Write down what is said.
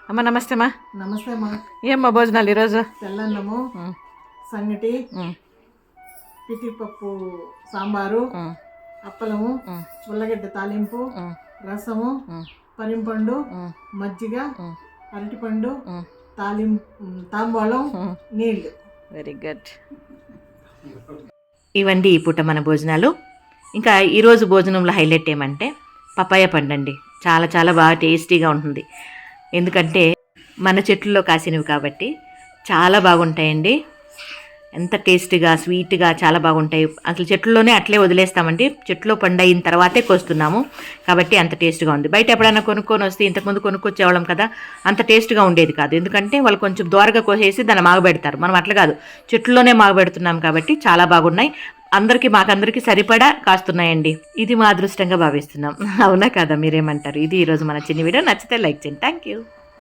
అమ్మ నమస్తే అమ్మా. నమస్తే అమ్మా. ఏమ్మా భోజనాలు ఈరోజు? తెల్లన్నము, సంగటి, పితిపప్పు సాంబారు, అప్పలము, ఉల్లగడ్డ తాలింపు, రసము, పరింపండు, మజ్జిగ, అరటిపండు, తాంబూలం, నీళ్లు. Very good. ఇవండి ఈ పూట మన భోజనాలు. ఇంకా ఈరోజు భోజనంలో హైలైట్ ఏమంటే పపాయ పండు అండి. చాలా చాలా బాగా టేస్టీగా ఉంటుంది. ఎందుకంటే మన చెట్లలో కాసినవి కాబట్టి చాలా బాగుంటాయండి. ఎంత టేస్టీగా స్వీట్గా చాలా బాగుంటాయి. అసలు చెట్లలోనే అట్లే వదిలేస్తామండి. చెట్లో పండు అయిన తర్వాతే కోస్తున్నాము కాబట్టి అంత టేస్ట్గా ఉంది. బయట ఎప్పుడైనా కొనుక్కొని వస్తే ఇంతకుముందు కొనుక్కొచ్చేవాళ్ళం కదా, అంత టేస్ట్గా ఉండేది కాదు. ఎందుకంటే వాళ్ళు కొంచెం దోరగా కోసేసి దాన్ని మాగబెడతారు. మనం అట్లా కాదు, చెట్లలోనే మాగబెడుతున్నాం కాబట్టి చాలా బాగున్నాయి. మాకందరికీ సరిపడా కాస్తున్నాయండి. ఇది మా అదృష్టంగా భావిస్తున్నాం. అవునా కదా, మీరేమంటారు? ఇది ఈరోజు మన చిన్న వీడియో. నచ్చితే లైక్ చేయండి. Thank you.